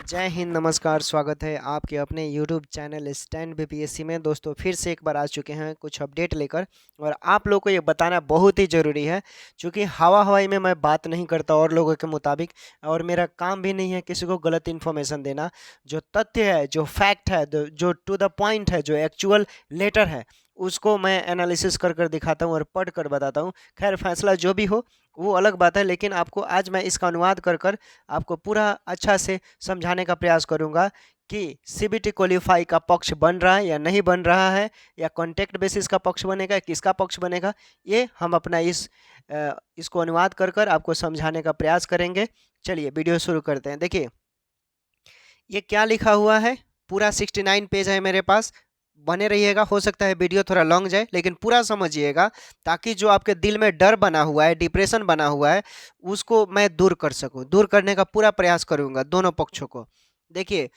जय हिंद, नमस्कार। स्वागत है आपके अपने YouTube चैनल स्टैंड बीपीएससी में। दोस्तों फिर से एक बार आ चुके हैं कुछ अपडेट लेकर, और आप लोग को ये बताना बहुत ही ज़रूरी है, क्योंकि हवा हवाई में मैं बात नहीं करता और लोगों के मुताबिक, और मेरा काम भी नहीं है किसी को गलत इन्फॉर्मेशन देना। जो तथ्य है, जो फैक्ट है, जो टू द पॉइंट है, जो एक्चुअल लेटर है, उसको मैं एनालिसिस कर कर दिखाता हूँ और पढ़ कर बताता हूँ। खैर, फैसला जो भी हो वो अलग बात है, लेकिन आपको आज मैं इसका अनुवाद कर कर आपको पूरा अच्छा से समझाने का प्रयास करूंगा कि सीबीटी क्वालिफाई का पक्ष बन रहा है या नहीं बन रहा है, या कॉन्टेक्ट बेसिस का पक्ष बनेगा, किसका पक्ष बनेगा। ये हम अपना इसको अनुवाद कर कर आपको समझाने का प्रयास करेंगे। चलिए वीडियो शुरू करते हैं। देखिए ये क्या लिखा हुआ है। पूरा 69 पेज है मेरे पास। बने रहिएगा, हो सकता है वीडियो थोड़ा लॉन्ग जाए, लेकिन पूरा समझिएगा, ताकि जो आपके दिल में डर बना हुआ है, डिप्रेशन बना हुआ है, उसको मैं दूर कर सकूं। दूर करने का पूरा प्रयास करूंगा दोनों पक्षों को। देखिए,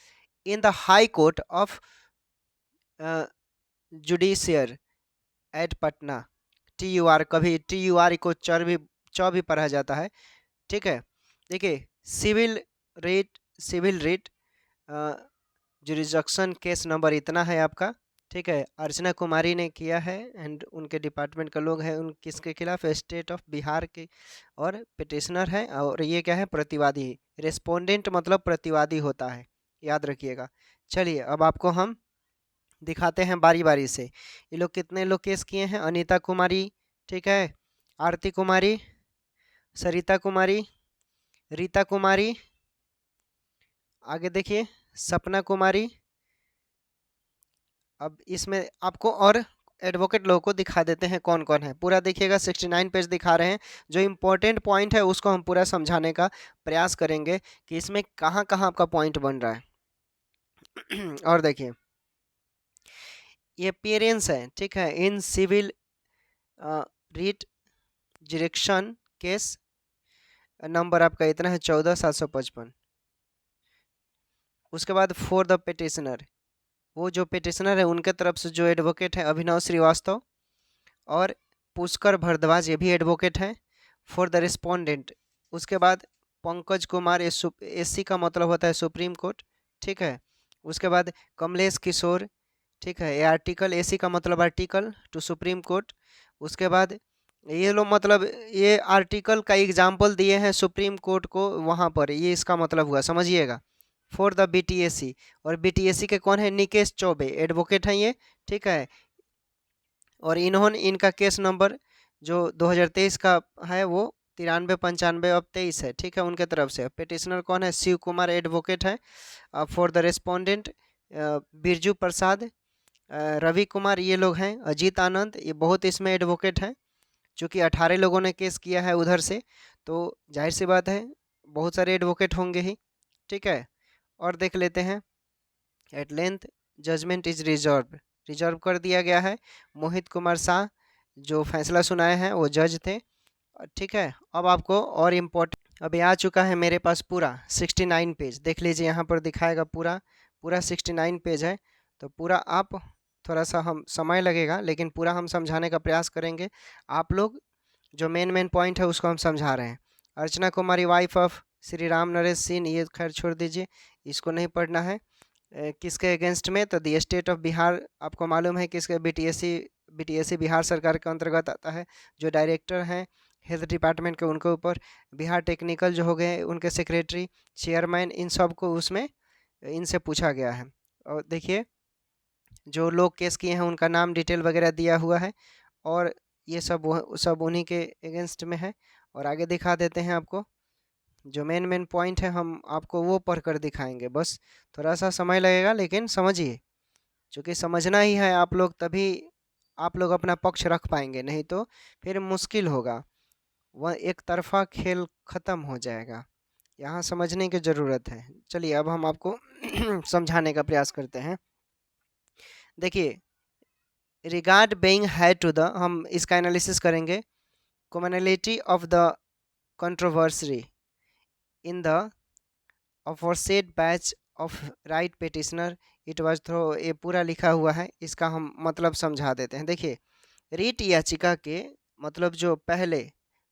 in the high court of judicature at Patna, TUR, कभी TUR को चौ भी पढ़ा जाता है, ठीक है। देखिए, civil writ jurisdiction case number इतना है आपका, ठीक है। अर्चना कुमारी ने किया है, एंड उनके डिपार्टमेंट का लोग हैं। उन किसके खिलाफ? स्टेट ऑफ बिहार के, और पिटिशनर है, और ये क्या है? प्रतिवादी। रेस्पोंडेंट मतलब प्रतिवादी होता है, याद रखिएगा। चलिए अब आपको हम दिखाते हैं बारी बारी से। ये लोग कितने लोग केस किए हैं? अनीता कुमारी, ठीक है, आरती कुमारी, सरिता कुमारी, रीता कुमारी, आगे देखिए सपना कुमारी। अब इसमें आपको और एडवोकेट लोगों को दिखा देते हैं कौन कौन है। पूरा देखिएगा, 69 पेज दिखा रहे हैं। जो इम्पोर्टेंट पॉइंट है उसको हम पूरा समझाने का प्रयास करेंगे कि इसमें कहाँ कहाँ आपका पॉइंट बन रहा है। और देखिए, ये पेरेंट्स है, ठीक है, in civil writ jurisdiction case number आपका इतना है 14755। उसके बाद फॉर द पिटिशनर, वो जो पिटिशनर है उनके तरफ से जो एडवोकेट है अभिनव श्रीवास्तव, और पुष्कर भरद्वाज, ये भी एडवोकेट हैं। फॉर द रिस्पोंडेंट, उसके बाद पंकज कुमार, SC का मतलब होता है सुप्रीम कोर्ट, ठीक है। उसके बाद कमलेश किशोर, ठीक है, ये आर्टिकल, AC का मतलब आर्टिकल टू सुप्रीम कोर्ट। उसके बाद ये लोग मतलब ये आर्टिकल का एग्जाम्पल दिए हैं सुप्रीम कोर्ट को, वहाँ पर ये इसका मतलब हुआ, समझिएगा। फॉर द BTAC, और BTAC के कौन है? निकेश चौबे, एडवोकेट हैं ये, ठीक है। और इन्होंने, इनका केस नंबर जो 2023 का है वो 9395 अब 23 है, ठीक है, उनके तरफ से। पिटिशनर कौन है? शिव कुमार, एडवोकेट है। फॉर द रेस्पोंडेंट बिरजू प्रसाद, रवि कुमार, ये लोग हैं। अजीत आनंद, ये बहुत इसमें एडवोकेट हैं। चूँकि 18 लोगों ने केस किया है उधर से, तो जाहिर सी बात है बहुत सारे एडवोकेट होंगे ही, ठीक है। और देख लेते हैं। At length judgment is reserve कर दिया गया है। मोहित कुमार शाह जो फैसला सुनाए हैं वो जज थे, ठीक है। अब आपको और इम्पोर्टेंट अभी आ चुका है मेरे पास पूरा 69 पेज। देख लीजिए, यहाँ पर दिखाएगा पूरा पूरा 69 पेज है। तो पूरा आप, थोड़ा सा हम समय लगेगा, लेकिन पूरा हम समझाने का प्रयास करेंगे। आप लोग जो मेन पॉइंट है उसको हम समझा रहे हैं। अर्चना कुमारी, वाइफ ऑफ श्री राम नरेश सिंह, ये खैर छोड़ दीजिए, इसको नहीं पढ़ना है। किसके अगेंस्ट में? तो दी स्टेट ऑफ बिहार, आपको मालूम है किसके? BTAC बिहार सरकार के अंतर्गत आता है। जो डायरेक्टर हैं हेल्थ डिपार्टमेंट के, उनके ऊपर। बिहार टेक्निकल जो हो गए उनके सेक्रेटरी, चेयरमैन, इन सब को उसमें इनसे पूछा गया है। और देखिए, जो लोग केस किए हैं उनका नाम, डिटेल वगैरह दिया हुआ है, और ये सब उन्हीं के अगेंस्ट में है। और आगे दिखा देते हैं आपको जो मेन पॉइंट है, हम आपको वो पढ़ कर दिखाएंगे। बस थोड़ा सा समय लगेगा, लेकिन समझिए, क्योंकि समझना ही है आप लोग, तभी आप लोग अपना पक्ष रख पाएंगे, नहीं तो फिर मुश्किल होगा। वह एक तरफा खेल ख़त्म हो जाएगा। यहाँ समझने की ज़रूरत है। चलिए अब हम आपको समझाने का प्रयास करते हैं। देखिए, रिगार्ड बेइंग है टू द, हम इसका एनालिसिस करेंगे। Commonality of the controversy in the aforesaid batch of writ petitioner it was through, ये पूरा लिखा हुआ है, इसका हम मतलब समझा देते हैं। देखिए, रीट याचिका के मतलब जो पहले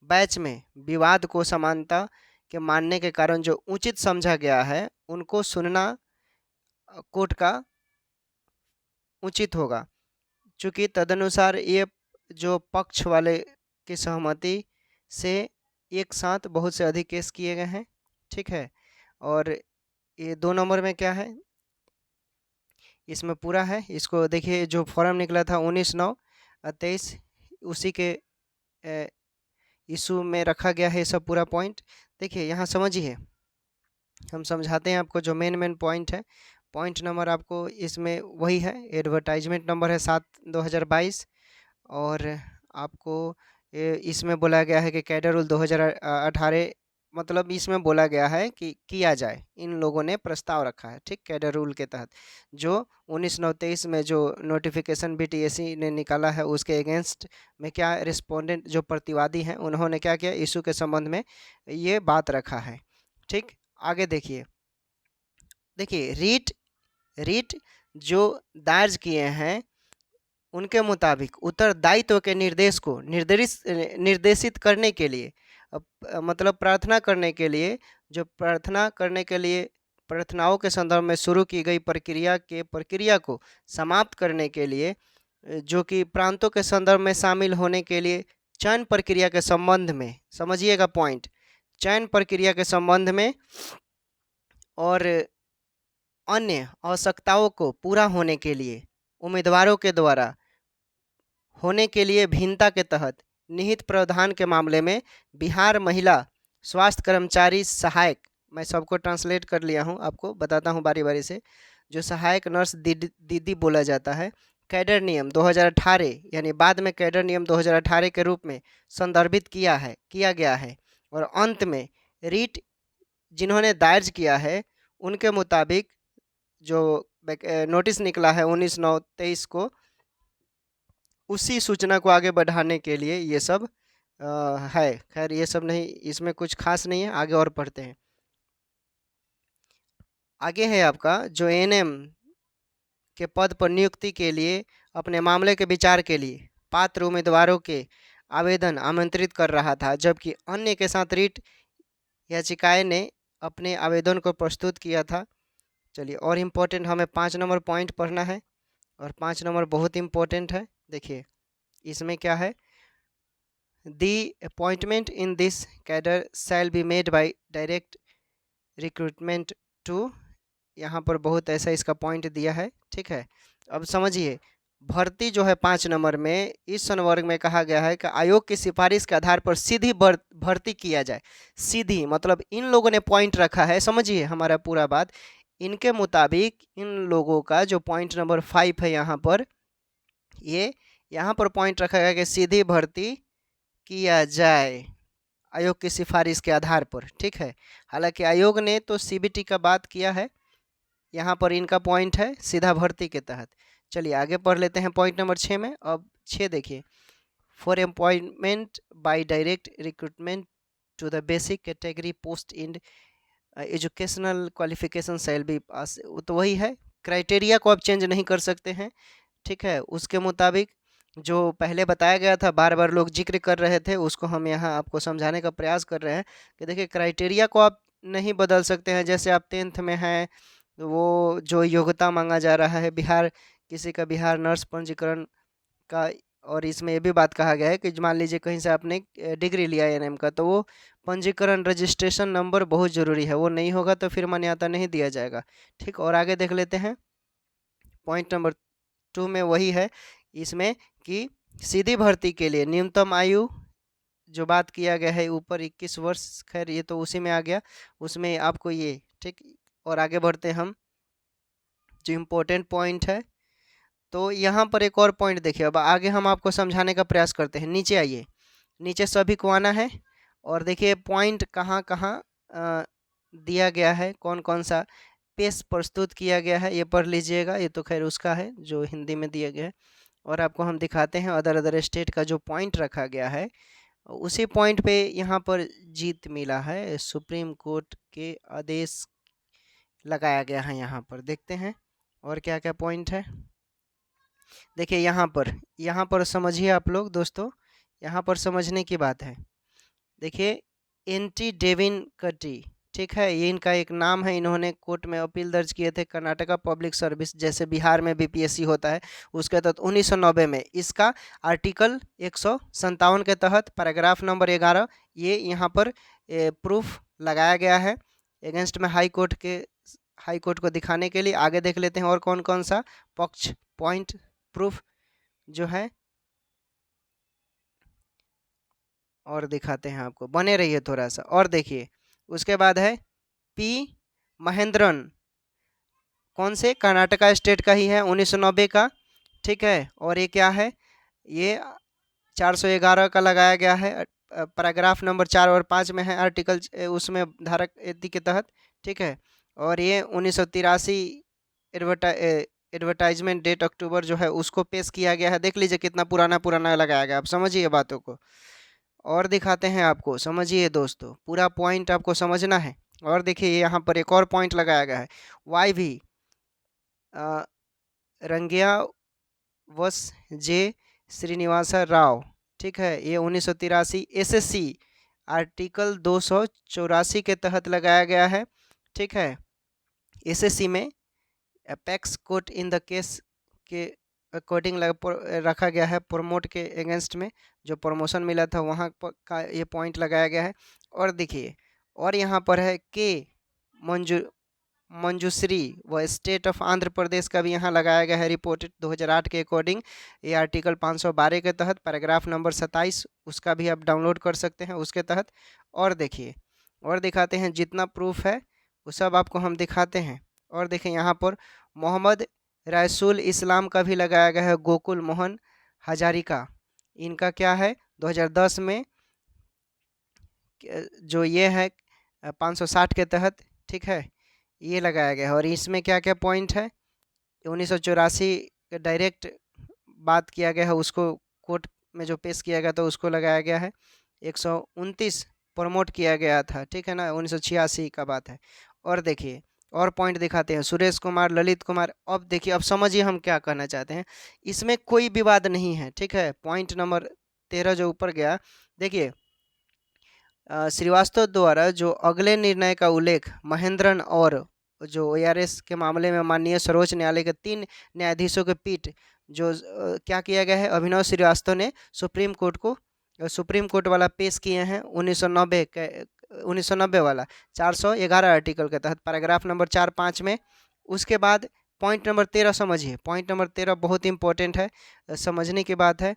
बैच में विवाद को समानता के मानने के कारण जो उचित समझा गया है उनको सुनना कोर्ट का उचित होगा, चूँकि तदनुसार ये जो पक्ष वाले की सहमति से एक साथ बहुत से अधिक केस किए गए हैं। ठीक है, और ये 2 नंबर में क्या है, इसमें पूरा है। इसको देखिए, जो फॉर्म निकला था 19/9/23 उसी के इशू में रखा गया है सब पूरा पॉइंट। देखिए यहाँ समझिए, हम समझाते हैं आपको जो मेन पॉइंट है। पॉइंट नंबर आपको इसमें वही है, एडवर्टाइजमेंट नंबर है 7/2022, और आपको इसमें बोला गया है कि कैडर रूल 2018, मतलब इसमें बोला गया है कि किया जाए, इन लोगों ने प्रस्ताव रखा है। ठीक, कैडर रूल के तहत जो 19/9/23 में जो नोटिफिकेशन बीटीएसी ने निकाला है उसके अगेंस्ट में क्या रिस्पोंडेंट जो प्रतिवादी हैं उन्होंने क्या किया, इशू के संबंध में ये बात रखा है। ठीक, आगे देखिए, रीट जो दायर किए हैं उनके मुताबिक उत्तरदायित्व के निर्देश को निर्देशित करने के लिए, मतलब प्रार्थना करने के लिए, जो प्रार्थना करने के लिए प्रार्थनाओं के संदर्भ में शुरू की गई प्रक्रिया को समाप्त करने के लिए, जो कि प्रांतों के संदर्भ में शामिल होने के लिए चयन प्रक्रिया के संबंध में, समझिएगा पॉइंट, चयन प्रक्रिया के संबंध में और अन्य आवश्यकताओं को पूरा होने के लिए उम्मीदवारों के द्वारा होने के लिए भिन्नता के तहत निहित प्रावधान के मामले में बिहार महिला स्वास्थ्य कर्मचारी सहायक, मैं सबको ट्रांसलेट कर लिया हूं, आपको बताता हूं बारी बारी से, जो सहायक नर्स दीदी बोला जाता है, कैडर नियम 2018 यानी बाद में कैडर नियम 2018 के रूप में संदर्भित किया गया है। और अंत में रीट जिन्होंने दायर किया है उनके मुताबिक जो नोटिस निकला है 19/9/23 को, उसी सूचना को आगे बढ़ाने के लिए ये सब है। खैर ये सब नहीं, इसमें कुछ खास नहीं है, आगे और पढ़ते हैं। आगे है आपका जो एएनएम के पद पर नियुक्ति के लिए अपने मामले के विचार के लिए पात्र उम्मीदवारों के आवेदन आमंत्रित कर रहा था, जबकि अन्य के साथ रीट याचिकाएं ने अपने आवेदन को प्रस्तुत किया था। चलिए, और इम्पोर्टेंट हमें 5 नंबर पॉइंट पढ़ना है, और 5 नंबर बहुत इम्पोर्टेंट है। देखिए इसमें क्या है, the appointment in this cadre shall be made by direct recruitment to, यहाँ पर बहुत ऐसा इसका पॉइंट दिया है। ठीक है, अब समझिए, भर्ती जो है 5 नंबर में इस संवर्ग में कहा गया है कि आयोग की सिफारिश के आधार पर सीधी भर्ती किया जाए। सीधी मतलब इन लोगों ने पॉइंट रखा है, समझिए हमारा पूरा बात, इनके मुताबिक इन लोगों का जो पॉइंट नंबर 5 है यहाँ पर, ये यहाँ पर पॉइंट रखा गया कि सीधी भर्ती किया जाए आयोग की सिफारिश के आधार पर। ठीक है, हालांकि आयोग ने तो सीबीटी का बात किया है, यहाँ पर इनका पॉइंट है सीधा भर्ती के तहत। चलिए आगे पढ़ लेते हैं पॉइंट नंबर 6 में। अब 6 देखिए, for appointment by direct recruitment to the basic category post in educational qualification shall be pass, तो वही है, क्राइटेरिया को आप चेंज नहीं कर सकते हैं। ठीक है, उसके मुताबिक जो पहले बताया गया था, बार बार लोग जिक्र कर रहे थे, उसको हम यहाँ आपको समझाने का प्रयास कर रहे हैं कि देखिए क्राइटेरिया को आप नहीं बदल सकते हैं। जैसे आप 10th में हैं, वो जो योग्यता मांगा जा रहा है किसी का बिहार नर्स पंजीकरण का, और इसमें ये भी बात कहा गया है कि मान लीजिए कहीं से आपने डिग्री लिया एएनएम का, तो वो पंजीकरण रजिस्ट्रेशन नंबर बहुत ज़रूरी है, वो नहीं होगा तो फिर मान्यता नहीं दिया जाएगा। ठीक, और आगे देख लेते हैं पॉइंट नंबर 2 में वही है इसमें कि सीधी भर्ती के लिए न्यूनतम आयु जो बात किया गया है ऊपर 21 वर्ष, खैर ये तो उसी में आ गया, उसमें आपको ये। ठीक, और आगे बढ़ते हैं हम, जो इम्पोर्टेंट पॉइंट है, तो यहाँ पर एक और पॉइंट देखिए। अब आगे हम आपको समझाने का प्रयास करते हैं। नीचे आइए, नीचे सभी को आना है, और देखिए पॉइंट कहाँ कहाँ दिया गया है, कौन कौन सा पेश प्रस्तुत किया गया है, ये पढ़ लीजिएगा। ये तो खैर उसका है जो हिंदी में दिया गया है, और आपको हम दिखाते हैं अदर स्टेट का जो पॉइंट रखा गया है, उसी पॉइंट पे यहाँ पर जीत मिला है, सुप्रीम कोर्ट के आदेश लगाया गया है। यहाँ पर देखते हैं और क्या क्या पॉइंट है। देखिए यहाँ पर समझिए आप लोग दोस्तों, यहाँ पर समझने की बात है। देखिए एनटी डेविन कटी, ठीक है, ये इनका एक नाम है। इन्होंने कोर्ट में अपील दर्ज किए थे कर्नाटका पब्लिक सर्विस, जैसे बिहार में बीपीएससी होता है उसके तहत 1990 में। इसका आर्टिकल 157 के तहत पैराग्राफ नंबर 11 ये यहाँ पर प्रूफ लगाया गया है अगेंस्ट में हाई कोर्ट को दिखाने के लिए। आगे देख लेते हैं और कौन कौन सा पक्ष पॉइंट प्रूफ जो है और दिखाते हैं आपको, बने रहिए थोड़ा सा और देखिए। उसके बाद है पी महेंद्रन, कौन से, कर्नाटका स्टेट का ही है, 1990 का, ठीक है। और ये क्या है, ये 411 का लगाया गया है, पैराग्राफ नंबर 4 और 5 में है आर्टिकल, उसमें धारक यदि के तहत, ठीक है। और ये 1983 एडवर्टाइजमेंट डेट अक्टूबर जो है उसको पेश किया गया है। देख लीजिए कितना पुराना पुराना लगाया गया, आप समझिए बातों को। और दिखाते हैं आपको, समझिए दोस्तों, पूरा पॉइंट आपको समझना है। और देखिए यहाँ पर एक और पॉइंट लगाया गया है, वाई भी रंगिया वस जे श्रीनिवास राव, ठीक है, ये 1983 एसएससी आर्टिकल 284 के तहत लगाया गया है, ठीक है। एसएससी में apex court in the case के अकॉर्डिंग रखा गया है, प्रमोट के अगेंस्ट में जो प्रमोशन मिला था वहाँ पर का ये पॉइंट लगाया गया है। और देखिए, और यहाँ पर है के मंजूश्री व स्टेट ऑफ आंध्र प्रदेश का भी यहाँ लगाया गया है, रिपोर्टेड 2008 के अकॉर्डिंग। ये आर्टिकल 512 के तहत पैराग्राफ नंबर 27, उसका भी आप डाउनलोड कर सकते हैं उसके तहत। और देखिए और दिखाते हैं, जितना प्रूफ है वो सब आपको हम दिखाते हैं। और देखिए यहाँ पर मोहम्मद रसूल इस्लाम का भी लगाया गया है, गोकुल मोहन हजारिका, इनका क्या है 2010 में जो ये है 560 के तहत, ठीक है, ये लगाया गया है। और इसमें क्या क्या पॉइंट है, 1984 का डायरेक्ट बात किया गया है, उसको कोर्ट में जो पेश किया गया था उसको लगाया गया है। 129 प्रमोट किया गया था, ठीक है ना, 1986 का बात है। और देखिए और पॉइंट दिखाते हैं, सुरेश कुमार, ललित कुमार। अब देखिए, अब समझिए हम क्या कहना चाहते हैं, इसमें कोई विवाद नहीं है, ठीक है। पॉइंट नंबर 13 जो ऊपर गया, देखिए श्रीवास्तव द्वारा जो अगले निर्णय का उल्लेख महेंद्रन और जो एआरएस के मामले में माननीय सर्वोच्च न्यायालय के 3 न्यायाधीशों के पीठ जो क्या किया गया है, अभिनव श्रीवास्तव ने सुप्रीम कोर्ट वाला पेश किए हैं 1990 वाला 411 आर्टिकल के तहत पैराग्राफ नंबर 4-5 में। उसके बाद पॉइंट नंबर 13 समझिए, पॉइंट नंबर 13 बहुत इंपॉर्टेंट है, समझने की बात है।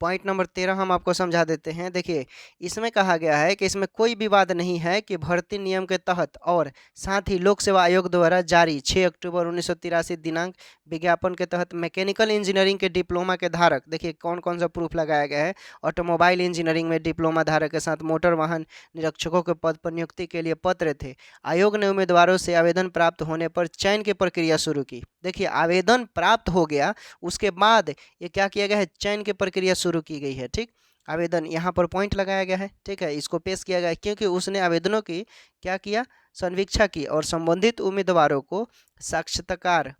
पॉइंट नंबर 13 हम आपको समझा देते हैं। देखिए, इसमें कहा गया है कि इसमें कोई विवाद नहीं है कि भर्ती नियम के तहत और साथ ही लोक सेवा आयोग द्वारा जारी 6 अक्टूबर 1983 दिनांक विज्ञापन के तहत मैकेनिकल इंजीनियरिंग के डिप्लोमा के धारक, देखिए कौन कौन सा प्रूफ लगाया गया है, ऑटोमोबाइल इंजीनियरिंग में डिप्लोमा धारक के साथ मोटर वाहन निरीक्षकों के पद पर नियुक्ति के लिए पत्र थे। आयोग ने उम्मीदवारों से आवेदन प्राप्त होने पर चयन की प्रक्रिया शुरू की। देखिए, आवेदन प्राप्त हो गया, उसके बाद ये क्या किया गया है, चयन की प्रक्रिया शुरू की गई है, ठीक। आवेदन यहाँ पर पॉइंट लगाया गया है, ठीक है, इसको पेश किया गया है क्योंकि उसने आवेदनों की क्या किया, समीक्षा की और संबंधित उम्मीदवारों को साक्षात्कार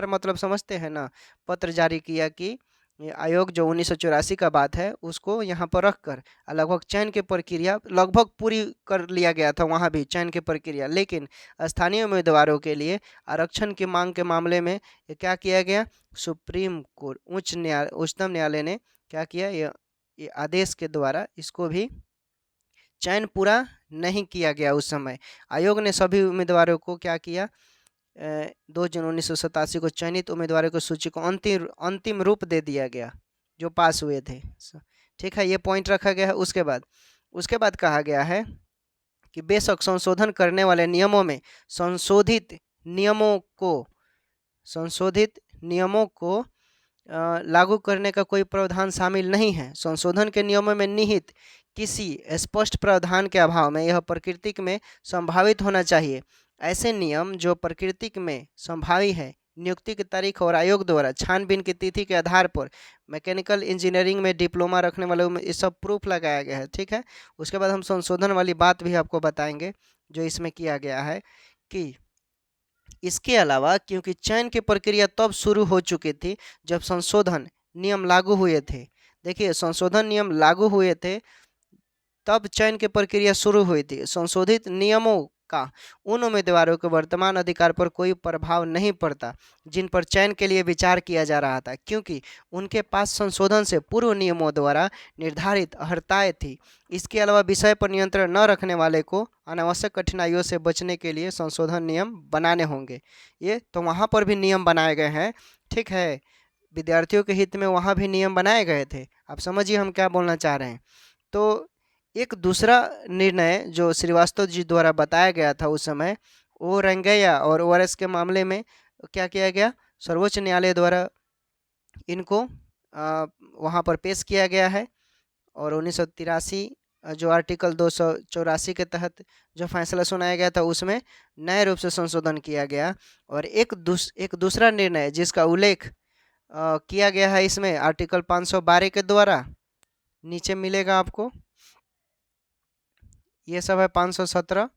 मतलब समझते हैं ना, पत्र जारी किया कि ये आयोग जो 1984 का बात है उसको यहाँ पर रखकर लगभग चयन की प्रक्रिया लगभग पूरी कर लिया गया था वहाँ भी चयन की प्रक्रिया। लेकिन स्थानीय उम्मीदवारों के लिए आरक्षण की मांग के मामले में ये क्या किया गया, सुप्रीम कोर्ट उच्चतम न्यायालय ने क्या किया, ये आदेश के द्वारा इसको भी चयन पूरा नहीं किया गया। उस समय आयोग ने सभी उम्मीदवारों को क्या किया, 2 जून 1987 को चयनित उम्मीदवारों की सूची को अंतिम रूप दे दिया गया जो पास हुए थे, ठीक है, ये पॉइंट रखा गया है। उसके बाद कहा गया है कि बेशक संशोधन करने वाले नियमों में संशोधित नियमों को लागू करने का कोई प्रावधान शामिल नहीं है। संशोधन के नियमों में निहित किसी स्पष्ट प्रावधान के अभाव में यह प्रकृति में संभावित होना चाहिए। ऐसे नियम जो प्रकृति में संभावी है, नियुक्ति की तारीख और आयोग द्वारा छानबीन की तिथि के आधार पर मैकेनिकल इंजीनियरिंग में डिप्लोमा रखने वालों में ये सब प्रूफ लगाया गया है, ठीक है। उसके बाद हम संशोधन वाली बात भी आपको बताएंगे जो इसमें किया गया है कि इसके अलावा क्योंकि चयन की प्रक्रिया तब शुरू हो चुकी थी जब संशोधन नियम लागू हुए थे। देखिए, संशोधन नियम लागू हुए थे तब चयन की प्रक्रिया शुरू हुई थी। संशोधित नियमों का उन उम्मीदवारों के वर्तमान अधिकार पर कोई प्रभाव नहीं पड़ता जिन पर चयन के लिए विचार किया जा रहा था, क्योंकि उनके पास संशोधन से पूर्व नियमों द्वारा निर्धारित अर्हताएं थी। इसके अलावा विषय पर नियंत्रण न रखने वाले को अनावश्यक कठिनाइयों से बचने के लिए संशोधन नियम बनाने होंगे। ये तो वहाँ पर भी नियम बनाए गए हैं, ठीक है, विद्यार्थियों के हित में वहाँ भी नियम बनाए गए थे। आप समझिए हम क्या बोलना चाह रहे हैं। तो एक दूसरा निर्णय जो श्रीवास्तव जी द्वारा बताया गया था उस समय, वो रंगैया और ओआरएस के मामले में क्या किया गया, सर्वोच्च न्यायालय द्वारा इनको वहाँ पर पेश किया गया है। और 1983 जो आर्टिकल 284 के तहत जो फैसला सुनाया गया था उसमें नए रूप से संशोधन किया गया। और एक दूसरा निर्णय जिसका उल्लेख किया गया है इसमें आर्टिकल 512 के द्वारा, नीचे मिलेगा आपको, ये सब है 517।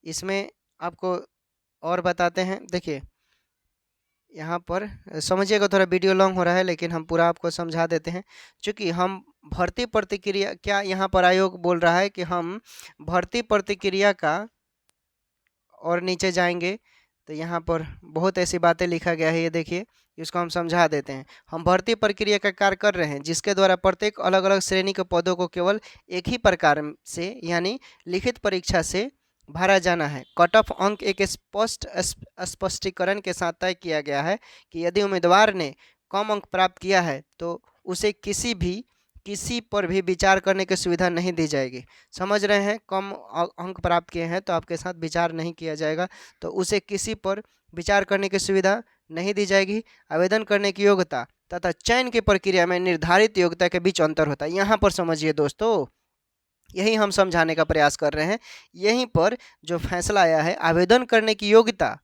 इसमें आपको और बताते हैं, देखिए यहाँ पर समझिएगा, थोड़ा वीडियो लॉन्ग हो रहा है लेकिन हम पूरा आपको समझा देते हैं। चूँकि हम भर्ती प्रतिक्रिया, क्या यहाँ पर आयोग बोल रहा है कि हम भर्ती प्रतिक्रिया का, और नीचे जाएंगे तो यहाँ पर बहुत ऐसी बातें लिखा गया है, ये देखिए, इसको हम समझा देते हैं। हम भर्ती प्रक्रिया का कार्य कर रहे हैं जिसके द्वारा प्रत्येक अलग अलग श्रेणी के पदों को केवल एक ही प्रकार से यानी लिखित परीक्षा से भरा जाना है। कट ऑफ अंक एक स्पष्ट स्पष्टीकरण के साथ तय किया गया है कि यदि उम्मीदवार ने कम अंक प्राप्त किया है तो उसे किसी पर भी विचार करने की सुविधा नहीं दी जाएगी। समझ रहे हैं, कम अंक प्राप्त किए हैं तो आपके साथ विचार नहीं किया जाएगा, तो उसे किसी पर विचार करने की सुविधा नहीं दी जाएगी। आवेदन करने की योग्यता तथा चयन की प्रक्रिया में निर्धारित योग्यता के बीच अंतर होता है। यहाँ पर समझिए दोस्तों, यही हम समझाने का प्रयास कर रहे हैं। यहीं पर जो फैसला आया है आवेदन करने की योग्यता,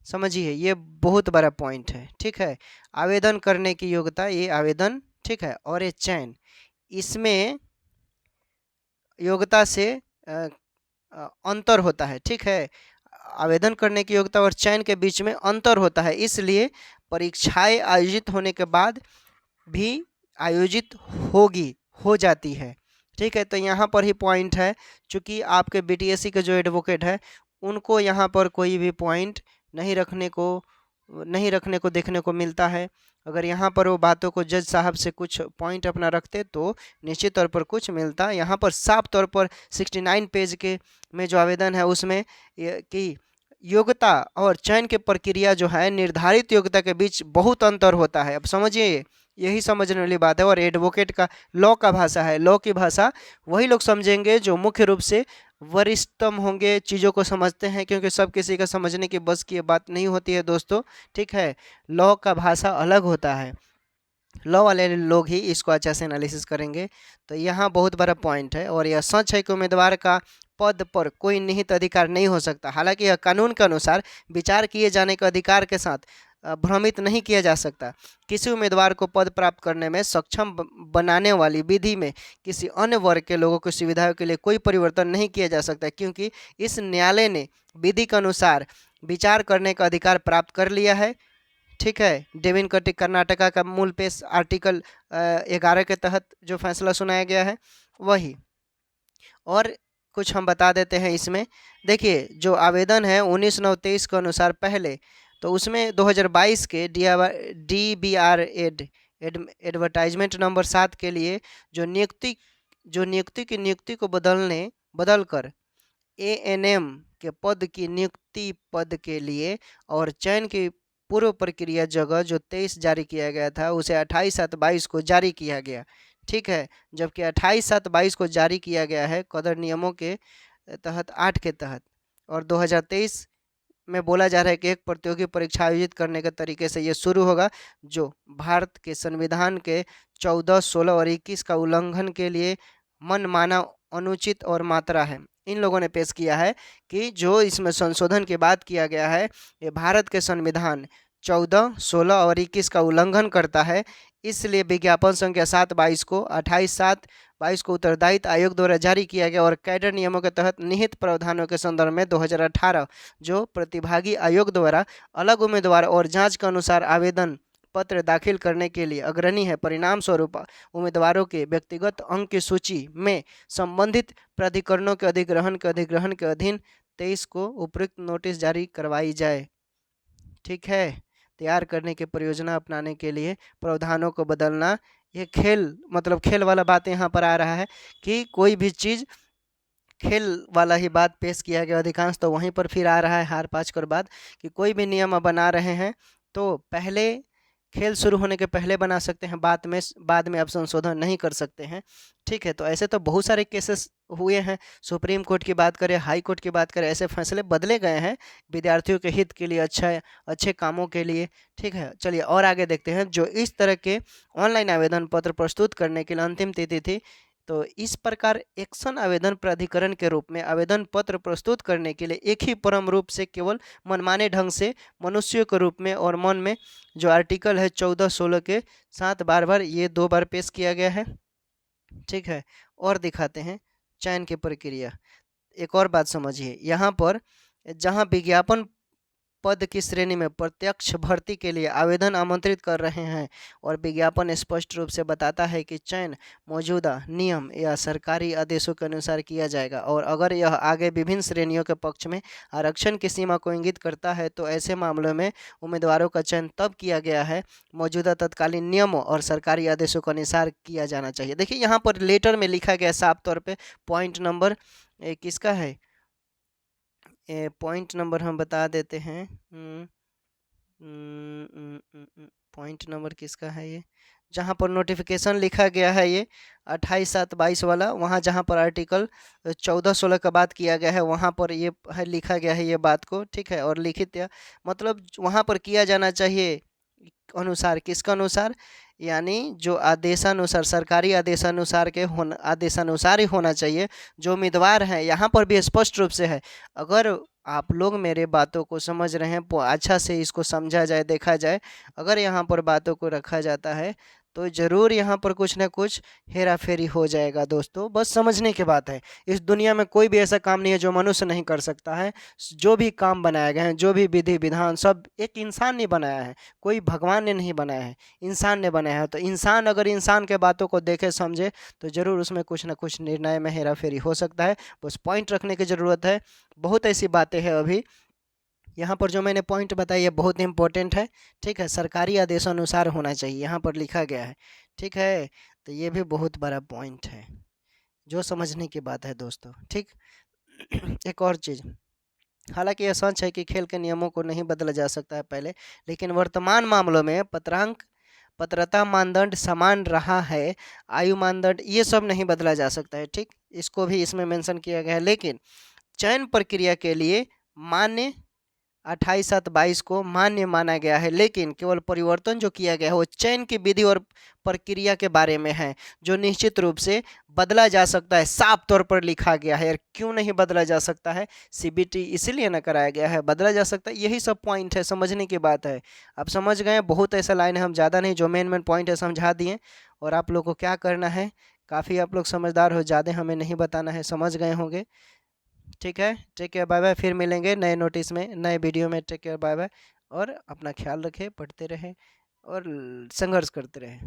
समझिए ये बहुत बड़ा पॉइंट है, ठीक है। आवेदन करने की योग्यता, ये आवेदन, ठीक है, और ये चयन, इसमें योग्यता से अंतर होता है, ठीक है। आवेदन करने की योग्यता और चयन के बीच में अंतर होता है, इसलिए परीक्षाएं आयोजित होने के बाद भी आयोजित हो जाती है, ठीक है। तो यहाँ पर ही पॉइंट है, चूँकि आपके बीटीएससी के जो एडवोकेट है उनको यहाँ पर कोई भी पॉइंट नहीं रखने को देखने को मिलता है। अगर यहाँ पर वो बातों को जज साहब से कुछ पॉइंट अपना रखते तो निश्चित तौर पर कुछ मिलता। यहाँ पर साफ तौर पर 69 पेज के में जो आवेदन है उसमें कि योग्यता और चयन की प्रक्रिया जो है, निर्धारित योग्यता के बीच बहुत अंतर होता है। अब समझिए, यही समझने वाली बात है। और एडवोकेट का लॉ का भाषा है, लॉ की भाषा वही लोग समझेंगे जो मुख्य रूप से वरिष्ठतम होंगे, चीज़ों को समझते हैं, क्योंकि सब किसी का समझने की बस की बात नहीं होती है दोस्तों, ठीक है। लॉ का भाषा अलग होता है, लॉ वाले लोग ही इसको अच्छा से एनालिसिस करेंगे। तो यहाँ बहुत बड़ा पॉइंट है। और यह सच है कि उम्मीदवार का पद पर कोई निहित अधिकार नहीं हो सकता। हालांकि यह कानून के अनुसार विचार किए जाने के अधिकार के साथ भ्रमित नहीं किया जा सकता। किसी उम्मीदवार को पद प्राप्त करने में सक्षम बनाने वाली विधि में किसी अन्य वर्ग के लोगों की सुविधाओं के लिए कोई परिवर्तन नहीं किया जा सकता, क्योंकि इस न्यायालय ने विधि के अनुसार विचार करने का अधिकार प्राप्त कर लिया है, ठीक है। डेविन कटी कर्नाटका का मूल पेश आर्टिकल 11 के तहत जो फैसला सुनाया गया है वही। और कुछ हम बता देते हैं इसमें, देखिए जो आवेदन है 19/9/23 के अनुसार पहले, तो उसमें 2022 के DBR एडवर्टाइजमेंट नंबर 7 के लिए जो नियुक्ति को बदलकर ANM के पद की नियुक्ति पद के लिए और चयन की पूर्व प्रक्रिया जगह जो 23 जारी किया गया था उसे 28/7/22 को जारी किया गया, ठीक है। जबकि 28/7/22 को जारी किया गया है कदर नियमों के तहत 8 के तहत। और 2023 में बोला जा रहा है कि एक प्रतियोगी परीक्षा आयोजित करने के तरीके से ये शुरू होगा, जो भारत के संविधान के 14, 16 और 21 का उल्लंघन के लिए मनमाना, अनुचित और मात्रा है। इन लोगों ने पेश किया है कि जो इसमें संशोधन की बात किया गया है ये भारत के संविधान 14, 16 और 21 का उल्लंघन करता है। इसलिए विज्ञापन संख्या 7/22 को 28/7/22 को उत्तरदायित्व आयोग द्वारा जारी किया गया। और कैडर नियमों के तहत निहित प्रावधानों के संदर्भ में 2018 जो प्रतिभागी आयोग द्वारा अलग उम्मीदवार और जांच के अनुसार आवेदन पत्र दाखिल करने के लिए अग्रणी है। परिणाम स्वरूप उम्मीदवारों के व्यक्तिगत अंक की सूची में संबंधित प्राधिकरणों के अधिग्रहण के अधीन 23 को उपयुक्त नोटिस जारी करवाई जाए। ठीक है, तैयार करने की परियोजना अपनाने के लिए प्रावधानों को बदलना। ये खेल मतलब खेल वाला बात यहाँ पर आ रहा है कि कोई भी चीज़ खेल वाला ही बात पेश किया गया अधिकांश, तो वहीं पर फिर आ रहा है हार पाँच कर बाद कि कोई भी नियम बना रहे हैं तो पहले खेल शुरू होने के पहले बना सकते हैं, बाद में अब संशोधन नहीं कर सकते हैं। ठीक है, तो ऐसे तो बहुत सारे केसेस हुए हैं। सुप्रीम कोर्ट की बात करें, हाई कोर्ट की बात करें, ऐसे फैसले बदले गए हैं विद्यार्थियों के हित के लिए, अच्छे कामों के लिए। ठीक है, चलिए और आगे देखते हैं। जो इस तरह के ऑनलाइन आवेदन पत्र प्रस्तुत करने के लिए अंतिम तिथि थी, तो इस प्रकार एक्शन आवेदन प्राधिकरण के रूप में आवेदन पत्र प्रस्तुत करने के लिए एक ही परम रूप से केवल मनमाने ढंग से मनुष्यों के रूप में और मन में जो आर्टिकल है 14-16 के साथ बार बार ये 2 बार पेश किया गया है। ठीक है, और दिखाते हैं चयन की प्रक्रिया। एक और बात समझिए, यहाँ पर जहाँ विज्ञापन पद की श्रेणी में प्रत्यक्ष भर्ती के लिए आवेदन आमंत्रित कर रहे हैं और विज्ञापन स्पष्ट रूप से बताता है कि चयन मौजूदा नियम या सरकारी आदेशों के अनुसार किया जाएगा, और अगर यह आगे विभिन्न श्रेणियों के पक्ष में आरक्षण की सीमा को इंगित करता है तो ऐसे मामलों में उम्मीदवारों का चयन तब किया गया है मौजूदा तत्कालीन नियमों और सरकारी आदेशों के अनुसार किया जाना चाहिए। देखिए यहाँ पर लेटर में लिखा गया साफ तौर पर। पॉइंट नंबर किसका है, पॉइंट नंबर हम बता देते हैं। पॉइंट नंबर किसका है ये, जहाँ पर नोटिफिकेशन लिखा गया है ये 28/7/22 वाला, वहाँ जहाँ पर आर्टिकल 14-16 का बात किया गया है वहाँ पर ये है लिखा गया है ये बात को। ठीक है, और लिखित या मतलब वहाँ पर किया जाना चाहिए अनुसार, किसका अनुसार, यानी जो आदेशानुसार सरकारी आदेशानुसार ही होना चाहिए। जो उम्मीदवार हैं यहाँ पर भी स्पष्ट रूप से है, अगर आप लोग मेरे बातों को समझ रहे हैं, अच्छा से इसको समझा जाए, देखा जाए, अगर यहाँ पर बातों को रखा जाता है तो ज़रूर यहाँ पर कुछ ना कुछ हेरा फेरी हो जाएगा दोस्तों। बस समझने की बात है। इस दुनिया में कोई भी ऐसा काम नहीं है जो मनुष्य नहीं कर सकता है। जो भी काम बनाए गए हैं, जो भी विधि विधान, सब एक इंसान ने बनाया है, कोई भगवान ने नहीं बनाया है, इंसान ने बनाया है। तो इंसान अगर इंसान के बातों को देखे समझे तो ज़रूर उसमें कुछ ना कुछ निर्णय में हेरा फेरी हो सकता है। बस पॉइंट रखने की ज़रूरत है। बहुत ऐसी बातें हैं अभी यहाँ पर जो मैंने पॉइंट बताई है बहुत इंपॉर्टेंट है। ठीक है, सरकारी आदेशानुसार होना चाहिए, यहाँ पर लिखा गया है। ठीक है, तो ये भी बहुत बड़ा पॉइंट है जो समझने की बात है दोस्तों। ठीक, एक और चीज़, हालांकि यह सच है कि खेल के नियमों को नहीं बदला जा सकता है पहले, लेकिन वर्तमान मामलों में पात्रता मानदंड समान रहा है, आयु मानदंड ये सब नहीं बदला जा सकता है। ठीक, इसको भी इसमें मेंशन किया गया है। लेकिन चयन प्रक्रिया के लिए मान्य 28/7/22 को मान्य माना गया है, लेकिन केवल परिवर्तन जो किया गया है वो चयन की विधि और प्रक्रिया के बारे में है, जो निश्चित रूप से बदला जा सकता है। साफ तौर पर लिखा गया है। क्यों नहीं बदला जा सकता है, सीबीटी इसलिए ना कराया गया है, बदला जा सकता है। यही सब पॉइंट है, समझने की बात है। आप समझ गए, बहुत ऐसा लाइन है, हम ज़्यादा नहीं, जो मेन पॉइंट है समझा दिए। और आप लोग को क्या करना है, काफ़ी आप लोग समझदार हो, ज़्यादा हमें नहीं बताना है, समझ गए होंगे। ठीक है, टेक केयर, बाय बाय। फिर मिलेंगे नए नोटिस में, नए वीडियो में। टेक केयर, बाय बाय, और अपना ख्याल रखें, पढ़ते रहें और संघर्ष करते रहें।